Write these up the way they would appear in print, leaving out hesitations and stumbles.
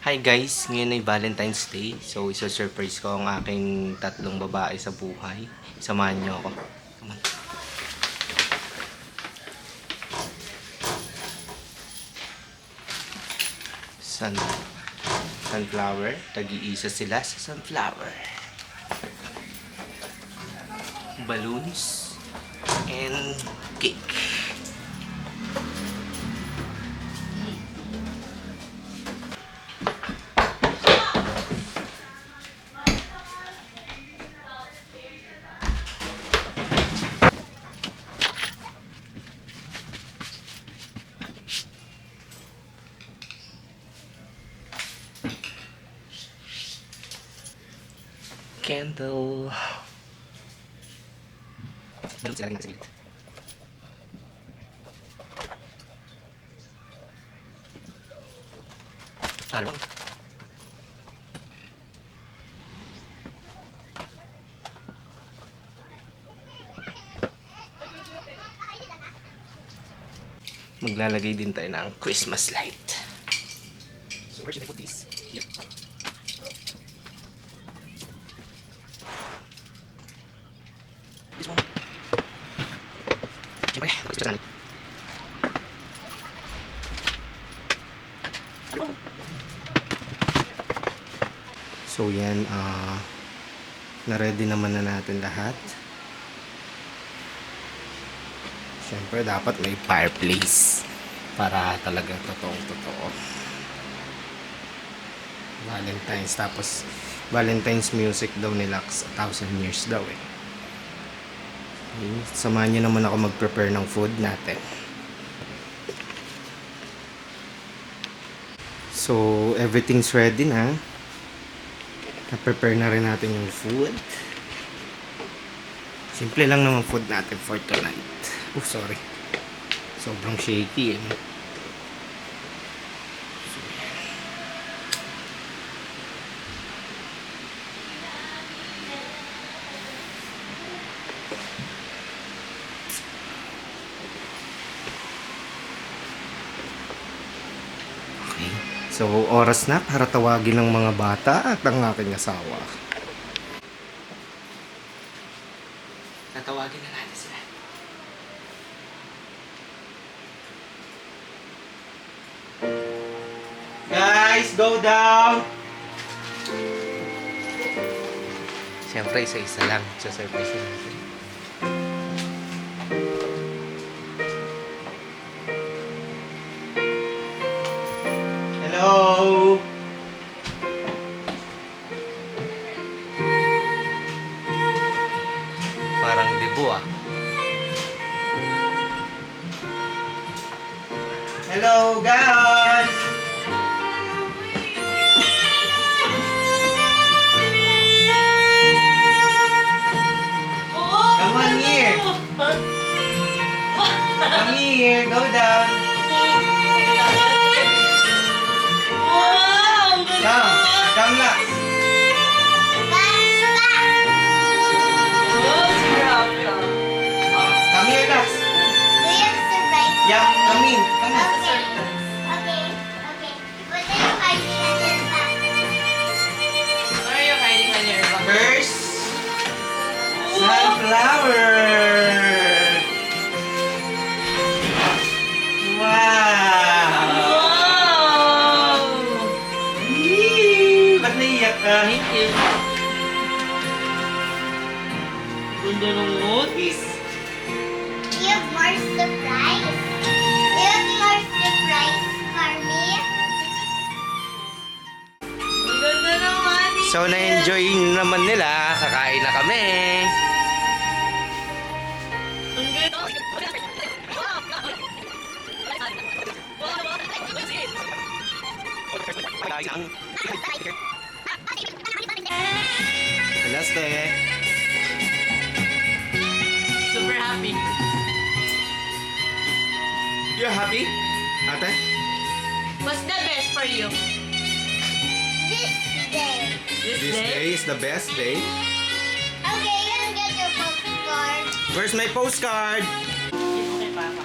Hi guys, ngayon ay Valentine's Day. So, isa-surprise ko ang aking tatlong babae sa buhay. Samahan niyo ako. Come on. Sunflower. Tag-iisa sila sa sunflower. Balloons. And cake. Candle. Balloons sila rin sa gilid. Ano? Maglalagay din tayo ng Christmas light. So where should I put these? Here. This one. Siyempre, Christmas light. So yan, na-ready naman na natin lahat. Siyempre, dapat may fireplace para talaga totoong-totoo. Valentine's, tapos Valentine's music daw ni Lux, 1,000 years daw eh. Okay. Samahan niyo naman ako mag-prepare ng food natin. So, everything's ready na. Na-prepare na rin natin yung food. Simple lang naman food natin for tonight. Oh, sorry. Sobrang shaky eh. Okay. So, oras na para tawagin ng mga bata at ang aking asawa. Tatawagin na natin sila. Guys, go down! Siyempre, isa-isa lang. Isa-surprise natin. Hello! Parang debo ah. Hello, guys! Come on here! Come here, go down! Come, Lux! Come here, Lux! Do you have surprise? Yeah, come in. Come in. Okay. Okay. Okay. What are you hiding on your back? What are you hiding on your back? First, sunflower. Wow. Wow! Eee, ba't naiyak ka? Thank you. Ganda ng motis. Do you have more surprise? Do you have more surprise for me? Ang ganda ng motis. So, na-enjoy naman nila. Kakain na kami. Ang ganda. Namaste. Super happy. You're happy? Ate? What's the best for you? This day. This This day is the best day. Okay, let's get your postcard. Where's my postcard? Okay, Papa.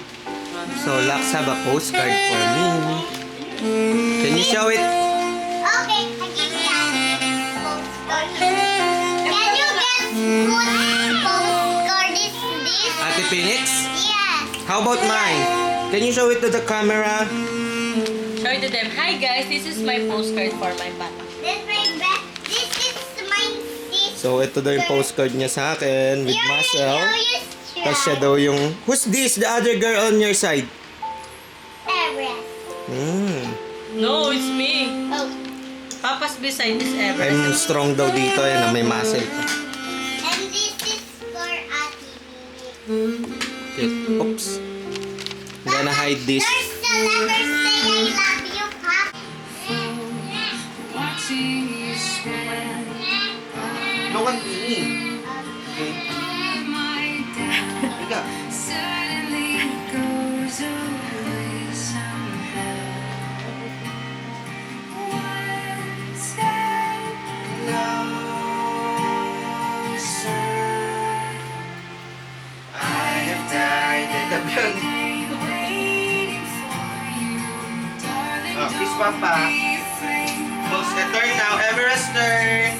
So, Lux have a postcard for me. Can you show it? Oh, Phoenix? Yes. How about mine? Can you show it to the camera? Show it to them. Hi guys, this is my postcard for my papa. This my best. This is my sister. So, ito daw yung postcard niya sa akin with muscle. Tapos siya daw yung... Who's this? The other girl on your side? Everest. Hmm. No, it's me. Oh. Papa's beside this ever. I'm strong daw dito. Yan, may muscle pa. And this is for Ate Mimi. Okay. Oops. I'm gonna hide this. There's the letter say I love you, Pop. Look at me. Okay. Higa. I have died in the building. Oh, please, Papa. Close the door now, Everester.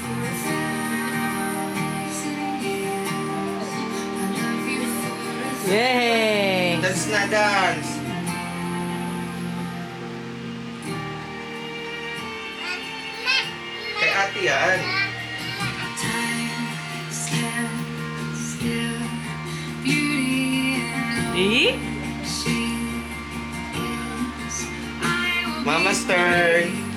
Yay! Dance na dance. Kay ate yan. Eh? Mama's turn.